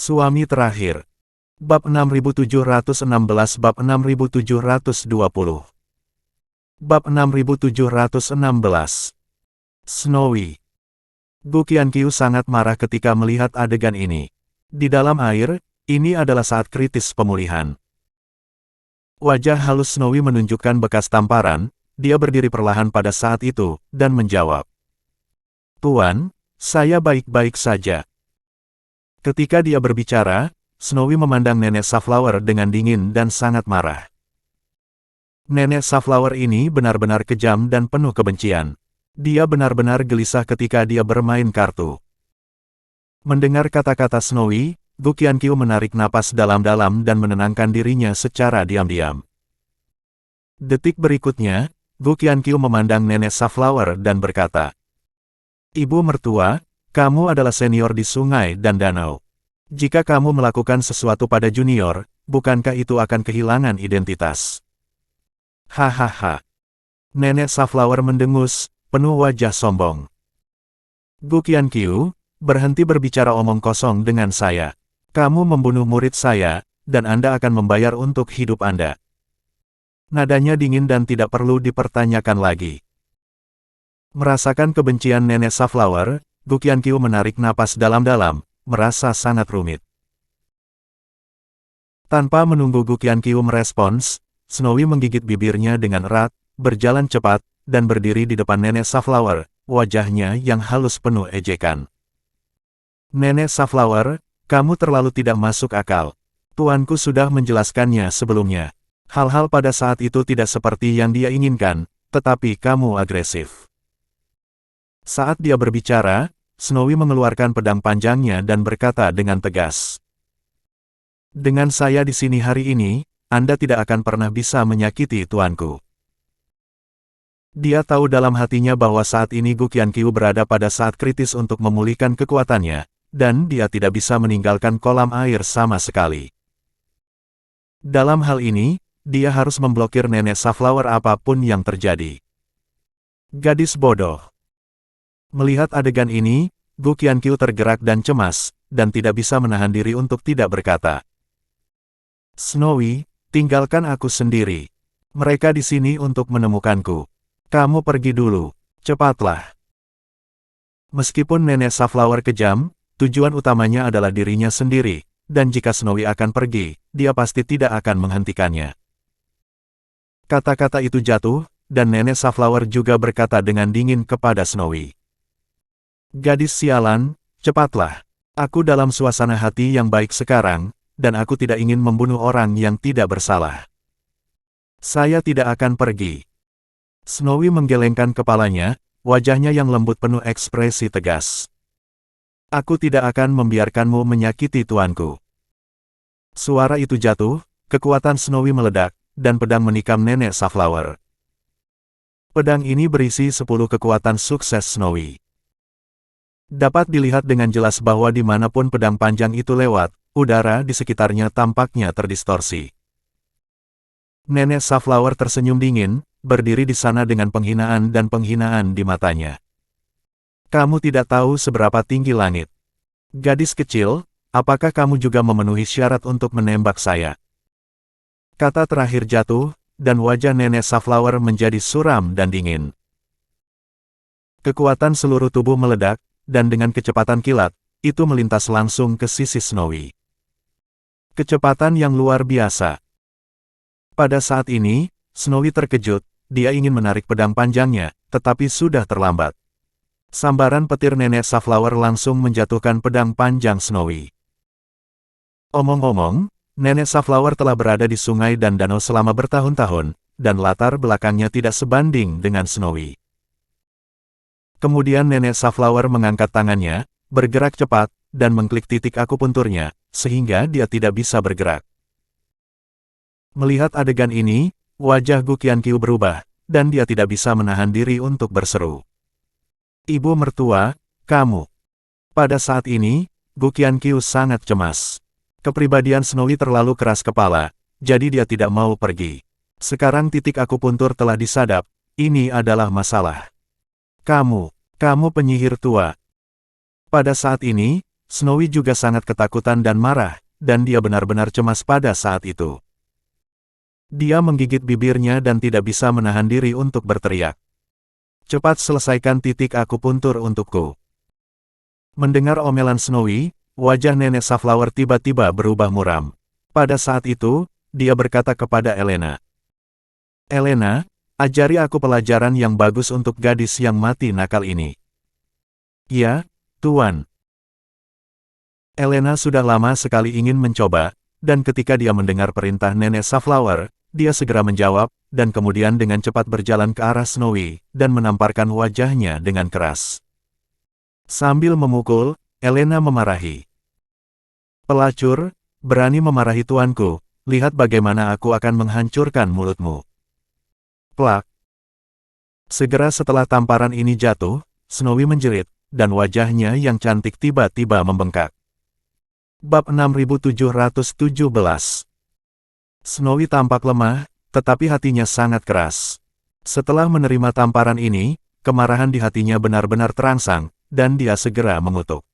Suami terakhir. Bab 6716 Bab 6720 Bab 6716 Snowy. Gu Qianqiu sangat marah ketika melihat adegan ini. Di dalam air, ini adalah saat kritis pemulihan. Wajah halus Snowy menunjukkan bekas tamparan, dia berdiri perlahan pada saat itu, dan menjawab. Tuan, saya baik-baik saja. Ketika dia berbicara, Snowy memandang Nenek Safflower dengan dingin dan sangat marah. Nenek Safflower ini benar-benar kejam dan penuh kebencian. Dia benar-benar gelisah ketika dia bermain kartu. Mendengar kata-kata Snowy, Gu Qianqiu menarik napas dalam-dalam dan menenangkan dirinya secara diam-diam. Detik berikutnya, Gu Qianqiu memandang Nenek Safflower dan berkata, Ibu mertua, kamu adalah senior di sungai dan danau. Jika kamu melakukan sesuatu pada junior, bukankah itu akan kehilangan identitas? Hahaha. Nenek Safflower mendengus, penuh wajah sombong. Gu Qianqiu, berhenti berbicara omong kosong dengan saya. Kamu membunuh murid saya, dan Anda akan membayar untuk hidup Anda. Nadanya dingin dan tidak perlu dipertanyakan lagi. Merasakan kebencian Nenek Safflower, Gu Qianqiu menarik napas dalam-dalam, merasa sangat rumit. Tanpa menunggu Gu Qianqiu merespons, Snowy menggigit bibirnya dengan erat, berjalan cepat, dan berdiri di depan Nenek Safflower, wajahnya yang halus penuh ejekan. Nenek Safflower, kamu terlalu tidak masuk akal. Tuanku sudah menjelaskannya sebelumnya. Hal-hal pada saat itu tidak seperti yang dia inginkan, tetapi kamu agresif. Saat dia berbicara, Snowy mengeluarkan pedang panjangnya dan berkata dengan tegas. Dengan saya di sini hari ini, Anda tidak akan pernah bisa menyakiti tuanku. Dia tahu dalam hatinya bahwa saat ini Gu Qianqiu berada pada saat kritis untuk memulihkan kekuatannya, dan dia tidak bisa meninggalkan kolam air sama sekali. Dalam hal ini, dia harus memblokir Nenek Safflower apapun yang terjadi. Gadis bodoh. Melihat adegan ini, Gu Qianqiu tergerak dan cemas, dan tidak bisa menahan diri untuk tidak berkata. Snowy, tinggalkan aku sendiri. Mereka di sini untuk menemukanku. Kamu pergi dulu, cepatlah. Meskipun Nenek Safflower kejam, tujuan utamanya adalah dirinya sendiri, dan jika Snowy akan pergi, dia pasti tidak akan menghentikannya. Kata-kata itu jatuh, dan Nenek Safflower juga berkata dengan dingin kepada Snowy. Gadis sialan, cepatlah. Aku dalam suasana hati yang baik sekarang, dan aku tidak ingin membunuh orang yang tidak bersalah. Saya tidak akan pergi. Snowy menggelengkan kepalanya, wajahnya yang lembut penuh ekspresi tegas. Aku tidak akan membiarkanmu menyakiti tuanku. Suara itu jatuh, kekuatan Snowy meledak, dan pedang menikam Nenek Safflower. Pedang ini berisi 10 kekuatan sukses Snowy. Dapat dilihat dengan jelas bahwa dimanapun pedang panjang itu lewat, udara di sekitarnya tampaknya terdistorsi. Nenek Safflower tersenyum dingin, berdiri di sana dengan penghinaan dan penghinaan di matanya. Kamu tidak tahu seberapa tinggi langit. Gadis kecil, apakah kamu juga memenuhi syarat untuk menembak saya? Kata terakhir jatuh, dan wajah Nenek Safflower menjadi suram dan dingin. Kekuatan seluruh tubuh meledak, dan dengan kecepatan kilat, itu melintas langsung ke sisi Snowy. Kecepatan yang luar biasa. Pada saat ini, Snowy terkejut, dia ingin menarik pedang panjangnya, tetapi sudah terlambat. Sambaran petir Nenek Safflower langsung menjatuhkan pedang panjang Snowy. Omong-omong, Nenek Safflower telah berada di sungai dan danau selama bertahun-tahun, dan latar belakangnya tidak sebanding dengan Snowy. Kemudian Nenek Safflower mengangkat tangannya, bergerak cepat, dan mengklik titik akupunturnya, sehingga dia tidak bisa bergerak. Melihat adegan ini, wajah Gu Qianqiu berubah, dan dia tidak bisa menahan diri untuk berseru. Ibu mertua, kamu. Pada saat ini, Gu Qianqiu sangat cemas. Kepribadian Snowy terlalu keras kepala, jadi dia tidak mau pergi. Sekarang titik akupuntur telah disadap, ini adalah masalah. Kamu penyihir tua. Pada saat ini, Snowy juga sangat ketakutan dan marah, dan dia benar-benar cemas pada saat itu. Dia menggigit bibirnya dan tidak bisa menahan diri untuk berteriak. Cepat selesaikan titik akupuntur untukku. Mendengar omelan Snowy, wajah Nenek Safflower tiba-tiba berubah muram. Pada saat itu, dia berkata kepada Elena. Elena, ajari aku pelajaran yang bagus untuk gadis yang mati nakal ini. Ya, Tuan. Elena sudah lama sekali ingin mencoba, dan ketika dia mendengar perintah Nenek Safflower, dia segera menjawab, dan kemudian dengan cepat berjalan ke arah Snowy, dan menamparkan wajahnya dengan keras. Sambil memukul, Elena memarahi. Pelacur, berani memarahi tuanku, lihat bagaimana aku akan menghancurkan mulutmu. Plak. Segera setelah tamparan ini jatuh, Snowy menjerit, dan wajahnya yang cantik tiba-tiba membengkak. Bab 6717. Snowy tampak lemah, tetapi hatinya sangat keras. Setelah menerima tamparan ini, kemarahan di hatinya benar-benar terangsang, dan dia segera mengutuk.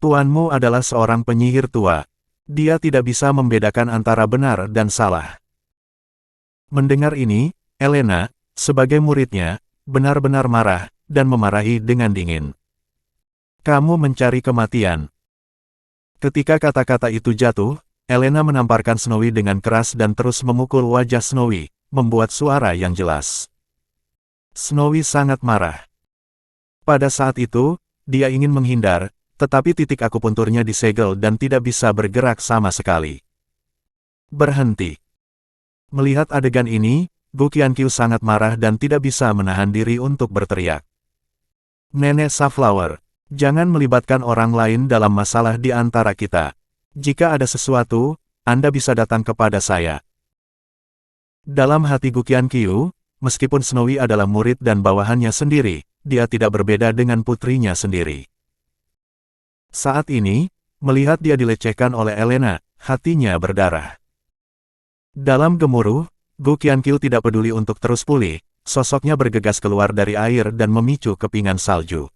Tuanmu adalah seorang penyihir tua. Dia tidak bisa membedakan antara benar dan salah. Mendengar ini, Elena, sebagai muridnya, benar-benar marah, dan memarahi dengan dingin. Kamu mencari kematian. Ketika kata-kata itu jatuh, Elena menamparkan Snowy dengan keras dan terus memukul wajah Snowy, membuat suara yang jelas. Snowy sangat marah. Pada saat itu, dia ingin menghindar, tetapi titik akupunturnya disegel dan tidak bisa bergerak sama sekali. Berhenti. Melihat adegan ini, Gu Qianqiu sangat marah dan tidak bisa menahan diri untuk berteriak. Nenek Safflower, jangan melibatkan orang lain dalam masalah di antara kita. Jika ada sesuatu, Anda bisa datang kepada saya. Dalam hati Gu Qianqiu, meskipun Snowy adalah murid dan bawahannya sendiri, dia tidak berbeda dengan putrinya sendiri. Saat ini, melihat dia dilecehkan oleh Elena, hatinya berdarah. Dalam gemuruh, Gu Qianqiu tidak peduli untuk terus pulih, sosoknya bergegas keluar dari air dan memicu kepingan salju.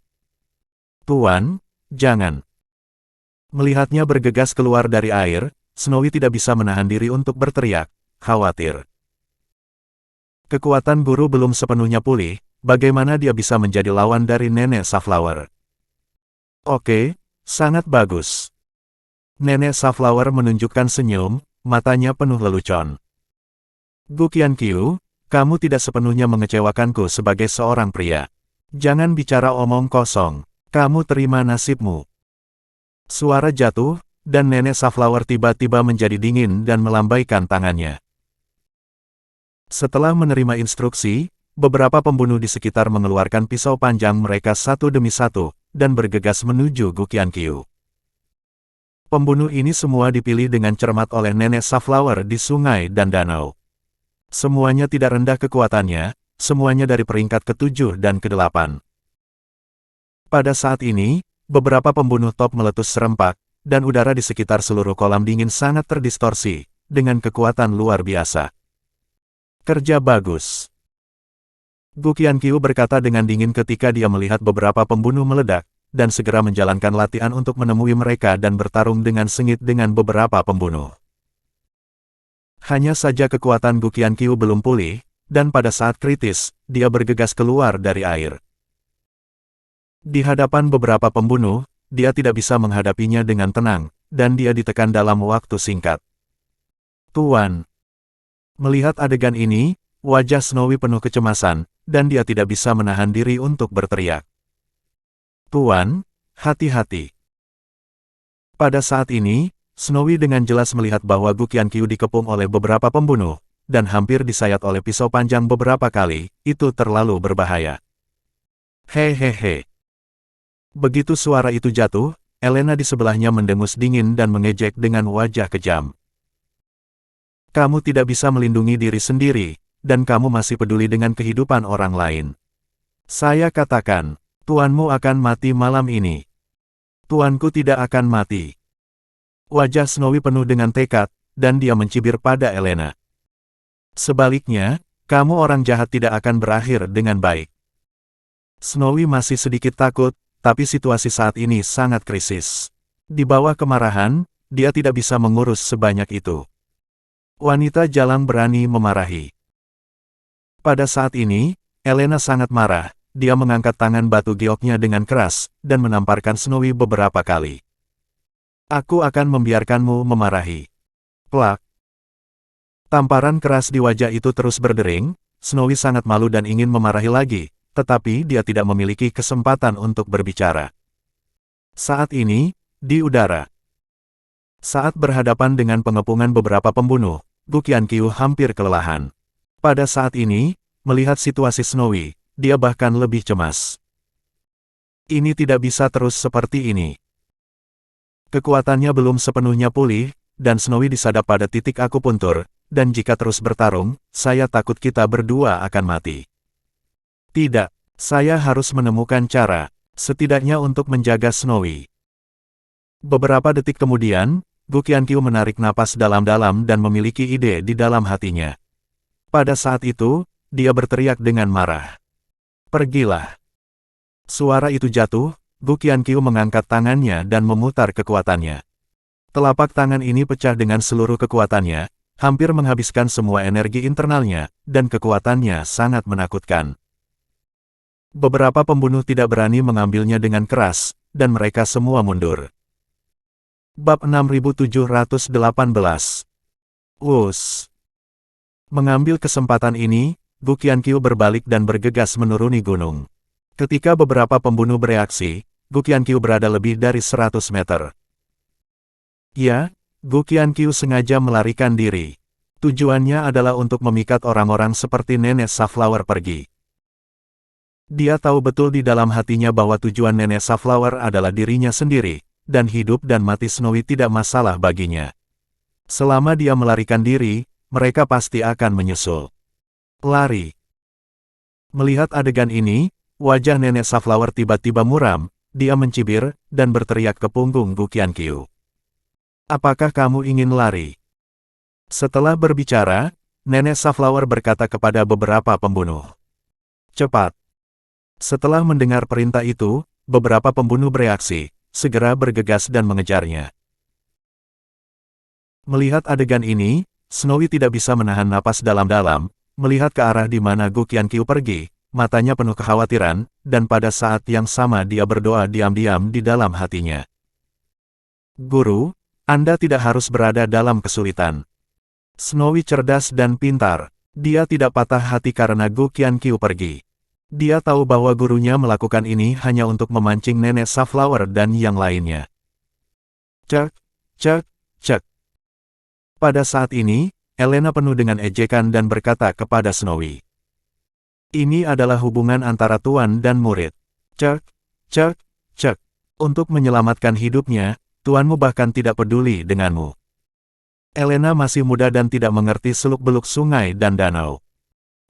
Tuan, jangan. Melihatnya bergegas keluar dari air, Snowy tidak bisa menahan diri untuk berteriak, khawatir. Kekuatan guru belum sepenuhnya pulih, bagaimana dia bisa menjadi lawan dari Nenek Safflower? Oke, sangat bagus. Nenek Safflower menunjukkan senyum, matanya penuh lelucon. Gu Qianqiu, kamu tidak sepenuhnya mengecewakanku sebagai seorang pria. Jangan bicara omong kosong, kamu terima nasibmu. Suara jatuh, dan Nenek Safflower tiba-tiba menjadi dingin dan melambaikan tangannya. Setelah menerima instruksi, beberapa pembunuh di sekitar mengeluarkan pisau panjang mereka satu demi satu, dan bergegas menuju Gu Qianqiu. Pembunuh ini semua dipilih dengan cermat oleh Nenek Safflower di sungai dan danau. Semuanya tidak rendah kekuatannya, semuanya dari peringkat ke-7 dan ke-8. Pada saat ini, beberapa pembunuh top meletus serempak, dan udara di sekitar seluruh kolam dingin sangat terdistorsi, dengan kekuatan luar biasa. Kerja bagus. Gu Qianqiu berkata dengan dingin ketika dia melihat beberapa pembunuh meledak, dan segera menjalankan latihan untuk menemui mereka dan bertarung dengan sengit dengan beberapa pembunuh. Hanya saja kekuatan Gu Qianqiu belum pulih, dan pada saat kritis, dia bergegas keluar dari air. Di hadapan beberapa pembunuh, dia tidak bisa menghadapinya dengan tenang, dan dia ditekan dalam waktu singkat. Tuan. Melihat adegan ini, wajah Snowy penuh kecemasan, dan dia tidak bisa menahan diri untuk berteriak. Tuan, hati-hati. Pada saat ini, Snowy dengan jelas melihat bahwa Gu Qianqiu dikepung oleh beberapa pembunuh, dan hampir disayat oleh pisau panjang beberapa kali, itu terlalu berbahaya. Hehehe. Begitu suara itu jatuh, Elena di sebelahnya mendengus dingin dan mengejek dengan wajah kejam. Kamu tidak bisa melindungi diri sendiri, dan kamu masih peduli dengan kehidupan orang lain. Saya katakan, tuanmu akan mati malam ini. Tuanku tidak akan mati. Wajah Snowy penuh dengan tekad, dan dia mencibir pada Elena. Sebaliknya, kamu orang jahat tidak akan berakhir dengan baik. Snowy masih sedikit takut, tapi situasi saat ini sangat krisis. Di bawah kemarahan, dia tidak bisa mengurus sebanyak itu. Wanita jalang berani memarahi. Pada saat ini, Elena sangat marah. Dia mengangkat tangan batu gioknya dengan keras, dan menamparkan Snowy beberapa kali. Aku akan membiarkanmu memarahi. Plak. Tamparan keras di wajah itu terus berdering. Snowy sangat malu dan ingin memarahi lagi, tetapi dia tidak memiliki kesempatan untuk berbicara. Saat ini, di udara. Saat berhadapan dengan pengepungan beberapa pembunuh, Gu Qianqiu hampir kelelahan. Pada saat ini, melihat situasi Snowy, dia bahkan lebih cemas. Ini tidak bisa terus seperti ini. Kekuatannya belum sepenuhnya pulih, dan Snowy disadap pada titik akupuntur, dan jika terus bertarung, saya takut kita berdua akan mati. Tidak, saya harus menemukan cara, setidaknya untuk menjaga Snowy. Beberapa detik kemudian, Gu Qianqiu menarik napas dalam-dalam dan memiliki ide di dalam hatinya. Pada saat itu, dia berteriak dengan marah. Pergilah. Suara itu jatuh, Gu Qianqiu mengangkat tangannya dan memutar kekuatannya. Telapak tangan ini pecah dengan seluruh kekuatannya, hampir menghabiskan semua energi internalnya, dan kekuatannya sangat menakutkan. Beberapa pembunuh tidak berani mengambilnya dengan keras, dan mereka semua mundur. Bab 6718. Wus. Mengambil kesempatan ini, Gu Qianqiu berbalik dan bergegas menuruni gunung. Ketika beberapa pembunuh bereaksi, Gu Qianqiu berada lebih dari 100 meter. Ya, Gu Qianqiu sengaja melarikan diri. Tujuannya adalah untuk memikat orang-orang seperti Nenek Safflower pergi. Dia tahu betul di dalam hatinya bahwa tujuan Nenek Safflower adalah dirinya sendiri, dan hidup dan mati Snowy tidak masalah baginya. Selama dia melarikan diri, mereka pasti akan menyusul. Lari. Melihat adegan ini, wajah Nenek Safflower tiba-tiba muram, dia mencibir, dan berteriak ke punggung Gu Qianqiu. Apakah kamu ingin lari? Setelah berbicara, Nenek Safflower berkata kepada beberapa pembunuh. Cepat. Setelah mendengar perintah itu, beberapa pembunuh bereaksi, segera bergegas dan mengejarnya. Melihat adegan ini, Snowy tidak bisa menahan napas dalam-dalam, melihat ke arah di mana Gu Qianqiu pergi, matanya penuh kekhawatiran, dan pada saat yang sama dia berdoa diam-diam di dalam hatinya. Guru, Anda tidak harus berada dalam kesulitan. Snowy cerdas dan pintar, dia tidak patah hati karena Gu Qianqiu pergi. Dia tahu bahwa gurunya melakukan ini hanya untuk memancing Nenek Safflower dan yang lainnya. Cek, cek, cek. Pada saat ini, Elena penuh dengan ejekan dan berkata kepada Snowy. Ini adalah hubungan antara tuan dan murid. Cek, cek, cek. Untuk menyelamatkan hidupnya, tuanmu bahkan tidak peduli denganmu. Elena masih muda dan tidak mengerti seluk-beluk sungai dan danau.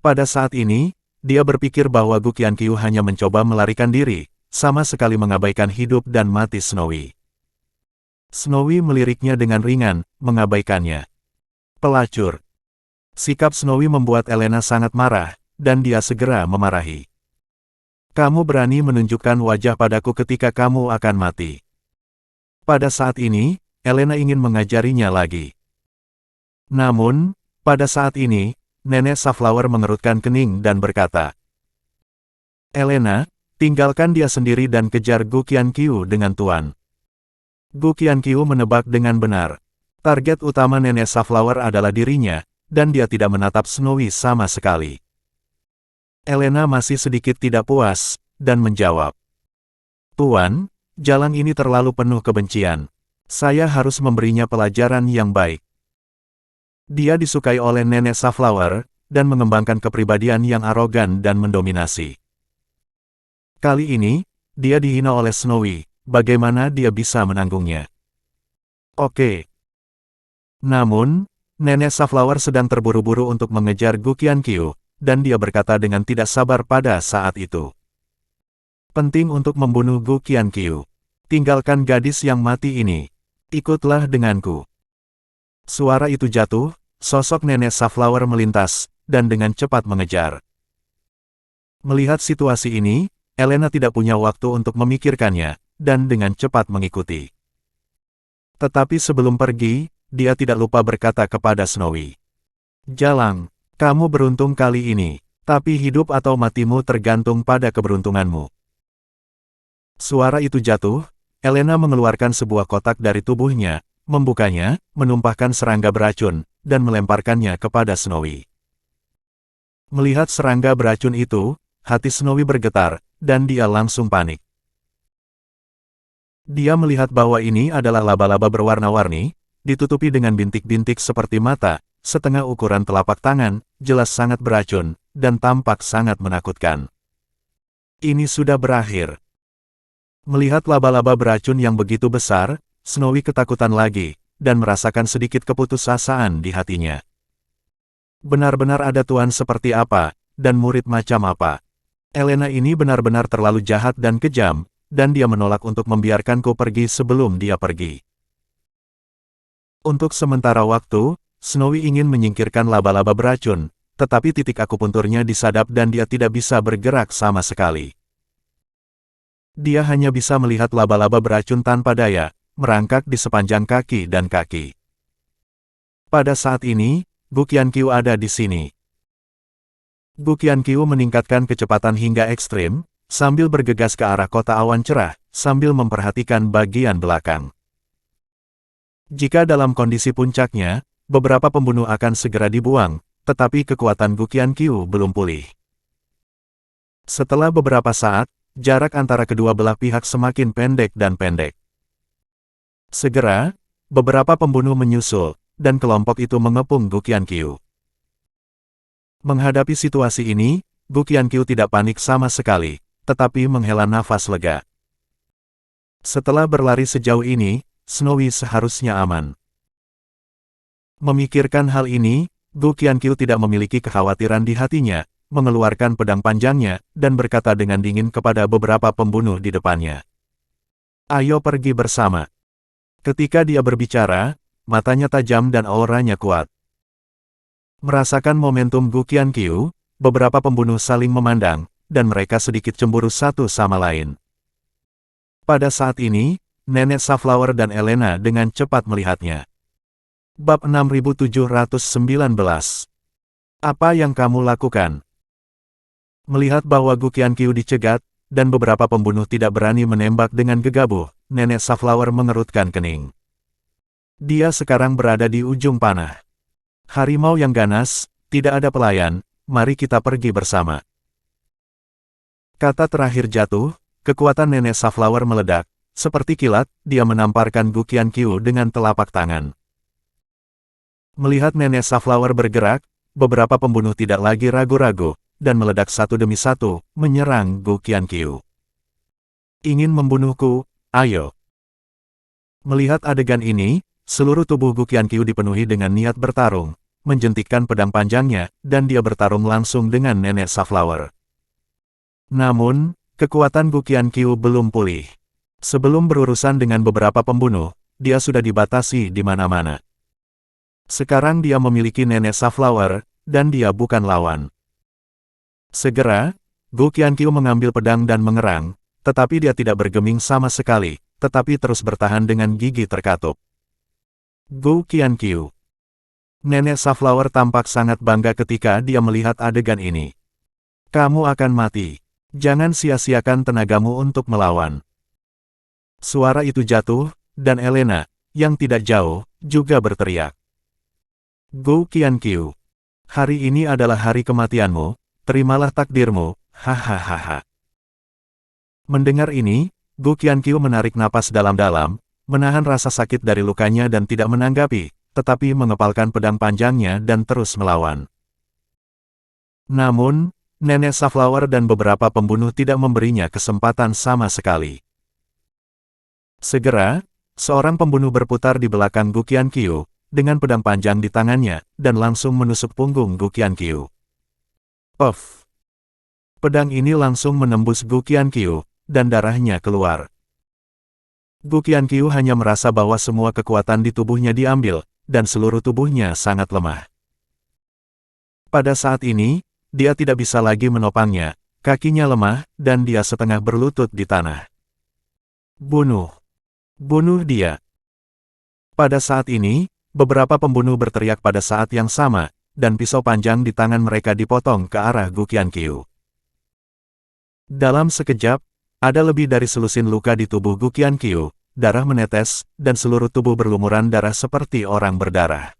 Pada saat ini, dia berpikir bahwa Gu Qianqiu hanya mencoba melarikan diri, sama sekali mengabaikan hidup dan mati Snowy. Snowy meliriknya dengan ringan, mengabaikannya. Pelacur. Sikap Snowy membuat Elena sangat marah, dan dia segera memarahi. Kamu berani menunjukkan wajah padaku ketika kamu akan mati. Pada saat ini, Elena ingin mengajarinya lagi. Namun, pada saat ini, Nenek Safflower mengerutkan kening dan berkata, Elena, tinggalkan dia sendiri dan kejar Gu Qianqiu dengan tuan. Gu Qianqiu menebak dengan benar. Target utama Nenek Safflower adalah dirinya, dan dia tidak menatap Snowy sama sekali. Elena masih sedikit tidak puas, dan menjawab. Tuan, jalan ini terlalu penuh kebencian. Saya harus memberinya pelajaran yang baik. Dia disukai oleh Nenek Safflower, dan mengembangkan kepribadian yang arogan dan mendominasi. Kali ini, dia dihina oleh Snowy, bagaimana dia bisa menanggungnya? Oke. Namun, Nenek Safflower sedang terburu-buru untuk mengejar Gu Qianqiu, dan dia berkata dengan tidak sabar pada saat itu. Penting untuk membunuh Gu Qianqiu. Tinggalkan gadis yang mati ini. Ikutlah denganku. Suara itu jatuh, sosok Nenek Safflower melintas, dan dengan cepat mengejar. Melihat situasi ini, Elena tidak punya waktu untuk memikirkannya, dan dengan cepat mengikuti. Tetapi sebelum pergi, dia tidak lupa berkata kepada Snowy. Jalang, kamu beruntung kali ini, tapi hidup atau matimu tergantung pada keberuntunganmu. Suara itu jatuh, Elena mengeluarkan sebuah kotak dari tubuhnya, membukanya, menumpahkan serangga beracun, dan melemparkannya kepada Snowy. Melihat serangga beracun itu, hati Snowy bergetar, dan dia langsung panik. Dia melihat bahwa ini adalah laba-laba berwarna-warni, ditutupi dengan bintik-bintik seperti mata, setengah ukuran telapak tangan, jelas sangat beracun, dan tampak sangat menakutkan. Ini sudah berakhir. Melihat laba-laba beracun yang begitu besar, Snowy ketakutan lagi, dan merasakan sedikit keputusasaan di hatinya. Benar-benar ada tuan seperti apa, dan murid macam apa. Elena ini benar-benar terlalu jahat dan kejam, dan dia menolak untuk membiarkanku pergi sebelum dia pergi. Untuk sementara waktu, Snowy ingin menyingkirkan laba-laba beracun, tetapi titik akupunturnya disadap dan dia tidak bisa bergerak sama sekali. Dia hanya bisa melihat laba-laba beracun tanpa daya, merangkak di sepanjang kaki dan kaki. Pada saat ini, Gu Qianqiu ada di sini. Gu Qianqiu meningkatkan kecepatan hingga ekstrim, sambil bergegas ke arah kota awan cerah, sambil memperhatikan bagian belakang. Jika dalam kondisi puncaknya, beberapa pembunuh akan segera dibuang, tetapi kekuatan Gu Qianqiu belum pulih. Setelah beberapa saat, jarak antara kedua belah pihak semakin pendek dan pendek. Segera, beberapa pembunuh menyusul, dan kelompok itu mengepung Gu Qianqiu. Menghadapi situasi ini, Gu Qianqiu tidak panik sama sekali, tetapi menghela nafas lega. Setelah berlari sejauh ini, Snowy seharusnya aman. Memikirkan hal ini, Gu Qianqiu tidak memiliki kekhawatiran di hatinya, mengeluarkan pedang panjangnya, dan berkata dengan dingin kepada beberapa pembunuh di depannya. Ayo pergi bersama. Ketika dia berbicara, matanya tajam dan auranya kuat. Merasakan momentum Gu Qianqiu, beberapa pembunuh saling memandang, dan mereka sedikit cemburu satu sama lain. Pada saat ini, Nenek Safflower dan Elena dengan cepat melihatnya. Bab 6719. Apa yang kamu lakukan? Melihat bahwa Gu Qianqiu dicegat, dan beberapa pembunuh tidak berani menembak dengan gegabah, Nenek Safflower mengerutkan kening. Dia sekarang berada di ujung panah. Harimau yang ganas, tidak ada pelayan, mari kita pergi bersama. Kata terakhir jatuh, kekuatan Nenek Safflower meledak, seperti kilat, dia menamparkan Gu Qianqiu dengan telapak tangan. Melihat Nenek Safflower bergerak, beberapa pembunuh tidak lagi ragu-ragu, dan meledak satu demi satu, menyerang Gu Qianqiu. Ingin membunuhku, ayo. Melihat adegan ini, seluruh tubuh Gu Qianqiu dipenuhi dengan niat bertarung, menjentikkan pedang panjangnya, dan dia bertarung langsung dengan Nenek Safflower. Namun, kekuatan Gu Qianqiu belum pulih. Sebelum berurusan dengan beberapa pembunuh, dia sudah dibatasi di mana-mana. Sekarang dia memiliki Nenek Safflower, dan dia bukan lawan. Segera, Gu Qianqiu mengambil pedang dan mengerang, tetapi dia tidak bergeming sama sekali, tetapi terus bertahan dengan gigi terkatup. Gu Qianqiu. Nenek Safflower tampak sangat bangga ketika dia melihat adegan ini. Kamu akan mati. Jangan sia-siakan tenagamu untuk melawan. Suara itu jatuh, dan Elena, yang tidak jauh, juga berteriak. Gu Qianqiu. Hari ini adalah hari kematianmu, terimalah takdirmu, hahaha. Mendengar ini, Gu Qianqiu menarik napas dalam-dalam, menahan rasa sakit dari lukanya dan tidak menanggapi, tetapi mengepalkan pedang panjangnya dan terus melawan. Namun, Nenek Safflower dan beberapa pembunuh tidak memberinya kesempatan sama sekali. Segera, seorang pembunuh berputar di belakang Gu Qianqiu, dengan pedang panjang di tangannya, dan langsung menusuk punggung Gu Qianqiu. Puff! Pedang ini langsung menembus Gu Qianqiu, dan darahnya keluar. Gu Qianqiu hanya merasa bahwa semua kekuatan di tubuhnya diambil, dan seluruh tubuhnya sangat lemah. Pada saat ini, dia tidak bisa lagi menopangnya, Kakinya lemah, dan dia setengah berlutut di tanah. Bunuh! Bunuh dia! Pada saat ini, beberapa pembunuh berteriak pada saat yang sama, dan pisau panjang di tangan mereka dipotong ke arah Gu Qianqiu. Dalam sekejap, ada lebih dari selusin luka di tubuh Gu Qianqiu, darah menetes, dan seluruh tubuh berlumuran darah seperti orang berdarah.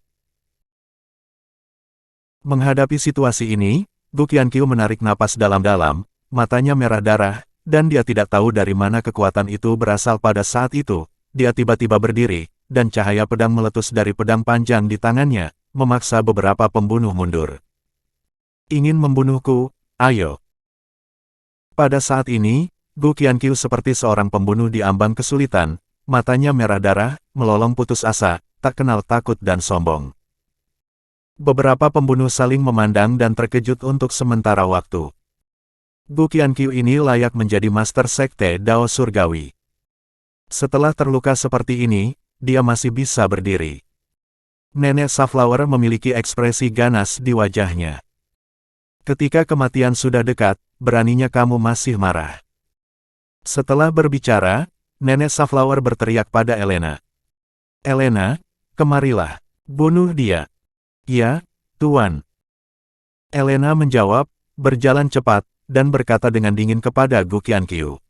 Menghadapi situasi ini, Gu Qianqiu menarik napas dalam-dalam, matanya merah darah, dan dia tidak tahu dari mana kekuatan itu berasal pada saat itu. Dia tiba-tiba berdiri, dan cahaya pedang meletus dari pedang panjang di tangannya, memaksa beberapa pembunuh mundur. Ingin membunuhku? Ayo! Pada saat ini, Gu Qianqiu seperti seorang pembunuh di ambang kesulitan, matanya merah darah, melolong putus asa, tak kenal takut dan sombong. Beberapa pembunuh saling memandang dan terkejut untuk sementara waktu. Gu Qianqiu ini layak menjadi Master Sekte Dao Surgawi. Setelah terluka seperti ini, dia masih bisa berdiri. Nenek Safflower memiliki ekspresi ganas di wajahnya. Ketika kematian sudah dekat, beraninya kamu masih marah. Setelah berbicara, Nenek Safflower berteriak pada Elena. Elena, kemarilah. Bunuh dia. Ya, Tuan. Elena menjawab, berjalan cepat, dan berkata dengan dingin kepada Gu Qianqiu.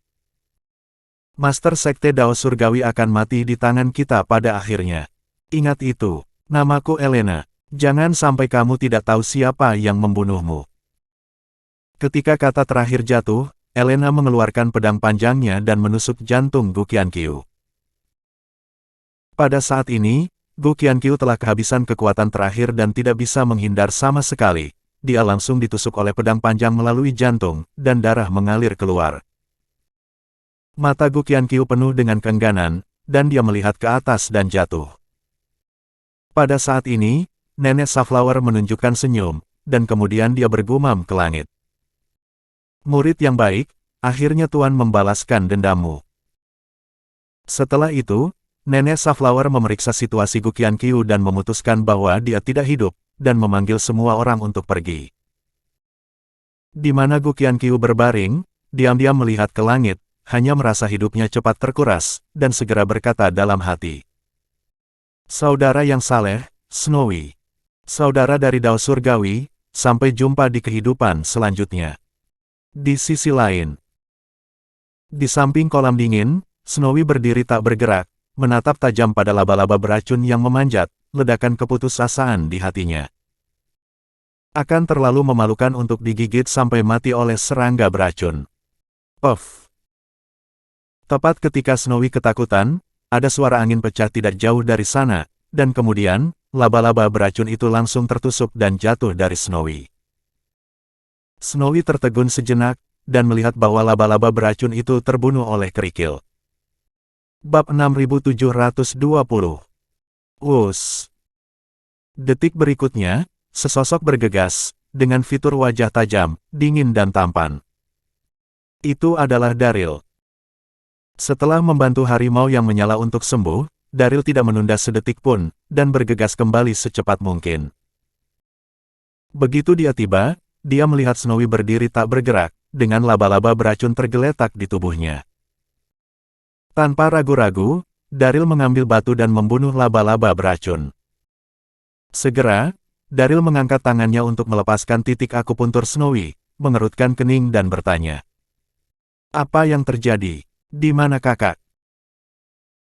Master Sekte Dao Surgawi akan mati di tangan kita pada akhirnya. Ingat itu, namaku Elena. Jangan sampai kamu tidak tahu siapa yang membunuhmu. Ketika kata terakhir jatuh, Elena mengeluarkan pedang panjangnya dan menusuk jantung Gu Qianqiu. Pada saat ini, Gu Qianqiu telah kehabisan kekuatan terakhir dan tidak bisa menghindar sama sekali. Dia langsung ditusuk oleh pedang panjang melalui jantung, dan darah mengalir keluar. Mata Gu Qianqiu penuh dengan keengganan, dan dia melihat ke atas dan jatuh. Pada saat ini, Nenek Safflower menunjukkan senyum, dan kemudian dia bergumam ke langit. Murid yang baik, akhirnya Tuan membalaskan dendammu. Setelah itu, Nenek Safflower memeriksa situasi Gu Qianqiu dan memutuskan bahwa dia tidak hidup, dan memanggil semua orang untuk pergi. Di mana Gu Qianqiu berbaring, diam-diam melihat ke langit, hanya merasa hidupnya cepat terkuras, dan segera berkata dalam hati. Saudara yang saleh, Snowy. Saudara dari Dao Surgawi, sampai jumpa di kehidupan selanjutnya. Di sisi lain, di samping kolam dingin, Snowy berdiri tak bergerak, menatap tajam pada laba-laba beracun yang memanjat, ledakan keputusasaan di hatinya. Akan terlalu memalukan untuk digigit sampai mati oleh serangga beracun. Puff. Tepat ketika Snowy ketakutan, ada suara angin pecah tidak jauh dari sana, dan kemudian, laba-laba beracun itu langsung tertusuk dan jatuh dari Snowy. Snowy tertegun sejenak, dan melihat bahwa laba-laba beracun itu terbunuh oleh kerikil. Bab 6720. Us. Detik berikutnya, sesosok bergegas, dengan fitur wajah tajam, dingin dan tampan. Itu adalah Daryl. Setelah membantu harimau yang menyala untuk sembuh, Daryl tidak menunda sedetik pun, dan bergegas kembali secepat mungkin. Begitu dia tiba, dia melihat Snowy berdiri tak bergerak, dengan laba-laba beracun tergeletak di tubuhnya. Tanpa ragu-ragu, Daryl mengambil batu dan membunuh laba-laba beracun. Segera, Daryl mengangkat tangannya untuk melepaskan titik akupuntur Snowy, mengerutkan kening dan bertanya. Apa yang terjadi? Di mana kakak?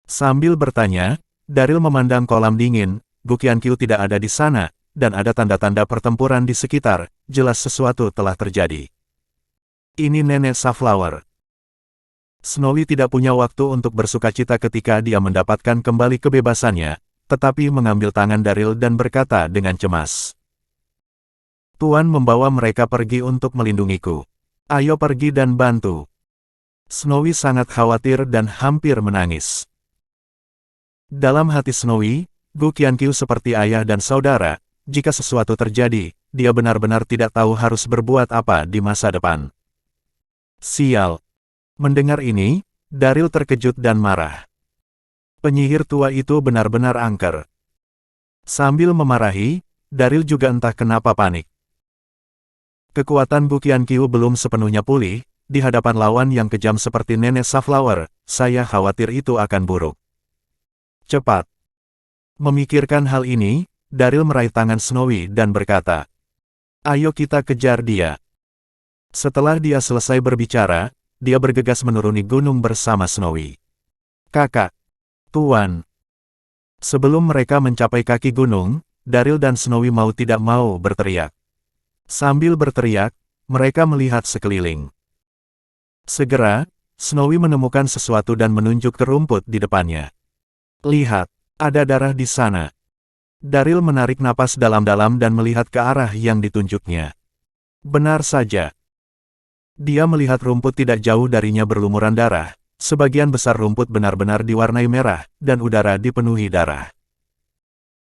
Sambil bertanya, Daryl memandang kolam dingin, Gu Qianqiu tidak ada di sana, dan ada tanda-tanda pertempuran di sekitar, jelas sesuatu telah terjadi. Ini Nenek Safflower. Snowy tidak punya waktu untuk bersukacita ketika dia mendapatkan kembali kebebasannya, tetapi mengambil tangan Daryl dan berkata dengan cemas. Tuan membawa mereka pergi untuk melindungiku. Ayo pergi dan bantu. Snowy sangat khawatir dan hampir menangis. Dalam hati Snowy, Gu Qianqiu seperti ayah dan saudara, jika sesuatu terjadi, dia benar-benar tidak tahu harus berbuat apa di masa depan. Sial. Mendengar ini, Daryl terkejut dan marah. Penyihir tua itu benar-benar angker. Sambil memarahi, Daryl juga entah kenapa panik. Kekuatan Gu Qianqiu belum sepenuhnya pulih, di hadapan lawan yang kejam seperti Nenek Safflower, saya khawatir itu akan buruk. Cepat. Memikirkan hal ini, Daryl meraih tangan Snowy dan berkata, "Ayo kita kejar dia." Setelah dia selesai berbicara, dia bergegas menuruni gunung bersama Snowy. "Kakak, Tuan." Sebelum mereka mencapai kaki gunung, Daryl dan Snowy mau tidak mau berteriak. Sambil berteriak, mereka melihat sekeliling. Segera, Snowy menemukan sesuatu dan menunjuk ke rumput di depannya. "Lihat, ada darah di sana." Daryl menarik napas dalam-dalam dan melihat ke arah yang ditunjuknya. Benar saja. Dia melihat rumput tidak jauh darinya berlumuran darah. Sebagian besar rumput benar-benar diwarnai merah, dan udara dipenuhi darah.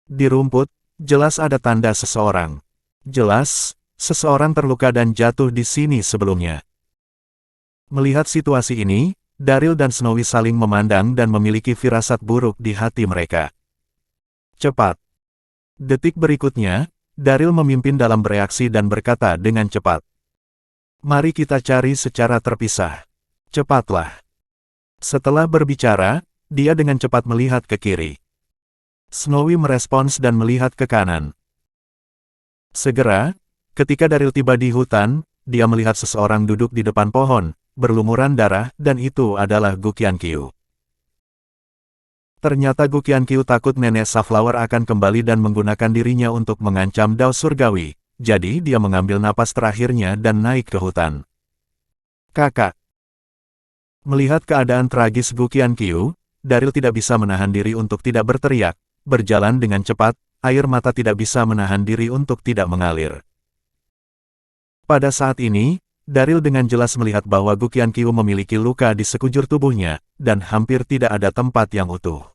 Di rumput, jelas ada tanda seseorang. Jelas, seseorang terluka dan jatuh di sini sebelumnya. Melihat situasi ini, Daryl dan Snowy saling memandang dan memiliki firasat buruk di hati mereka. Cepat. Detik berikutnya, Daryl memimpin dalam bereaksi dan berkata dengan cepat. "Mari kita cari secara terpisah. Cepatlah." Setelah berbicara, dia dengan cepat melihat ke kiri. Snowy merespons dan melihat ke kanan. Segera, ketika Daryl tiba di hutan, dia melihat seseorang duduk di depan pohon, berlumuran darah, dan itu adalah Gu Qianqiu. Ternyata Gu Qianqiu takut Nenek Safflower akan kembali dan menggunakan dirinya untuk mengancam Dao Surgawi, jadi dia mengambil napas terakhirnya dan naik ke hutan. "Kakak." Melihat keadaan tragis Gu Qianqiu, Daryl tidak bisa menahan diri untuk tidak berteriak, berjalan dengan cepat, air mata tidak bisa menahan diri untuk tidak mengalir. Pada saat ini, Daryl dengan jelas melihat bahwa Gu Qianqiu memiliki luka di sekujur tubuhnya, dan hampir tidak ada tempat yang utuh.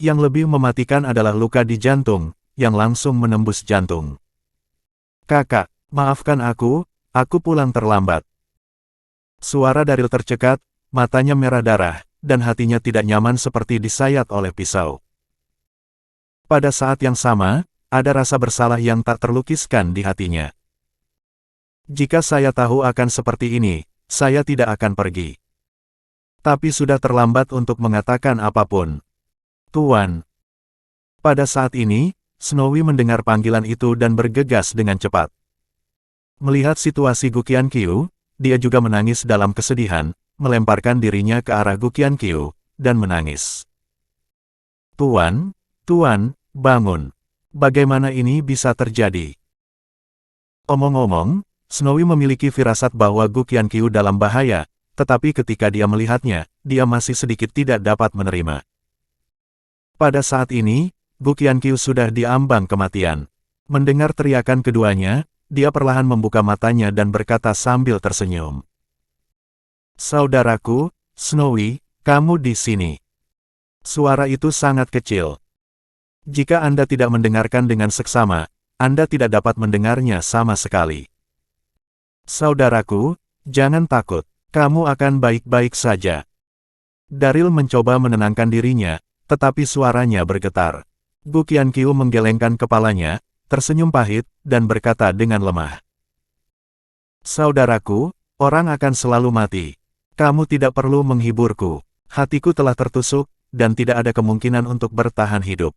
Yang lebih mematikan adalah luka di jantung, yang langsung menembus jantung. "Kakak, maafkan aku pulang terlambat." Suara Daryl tercekat, matanya merah darah, dan hatinya tidak nyaman seperti disayat oleh pisau. Pada saat yang sama, ada rasa bersalah yang tak terlukiskan di hatinya. "Jika saya tahu akan seperti ini, saya tidak akan pergi. Tapi sudah terlambat untuk mengatakan apapun. Tuan." Pada saat ini, Snowy mendengar panggilan itu dan bergegas dengan cepat. Melihat situasi Gu Qianqiu, dia juga menangis dalam kesedihan, melemparkan dirinya ke arah Gu Qianqiu, dan menangis. "Tuan, bangun. Bagaimana ini bisa terjadi?" Omong-omong, Snowy memiliki firasat bahwa Gu Qianqiu dalam bahaya, tetapi ketika dia melihatnya, dia masih sedikit tidak dapat menerima. Pada saat ini, Gu Qianqiu sudah di ambang kematian. Mendengar teriakan keduanya, dia perlahan membuka matanya dan berkata sambil tersenyum. "Saudaraku, Snowy, kamu di sini." Suara itu sangat kecil. Jika Anda tidak mendengarkan dengan seksama, Anda tidak dapat mendengarnya sama sekali. "Saudaraku, jangan takut, kamu akan baik-baik saja." Daryl mencoba menenangkan dirinya, tetapi suaranya bergetar. Gu Qianqiu menggelengkan kepalanya, tersenyum pahit, dan berkata dengan lemah. "Saudaraku, orang akan selalu mati. Kamu tidak perlu menghiburku. Hatiku telah tertusuk, dan tidak ada kemungkinan untuk bertahan hidup."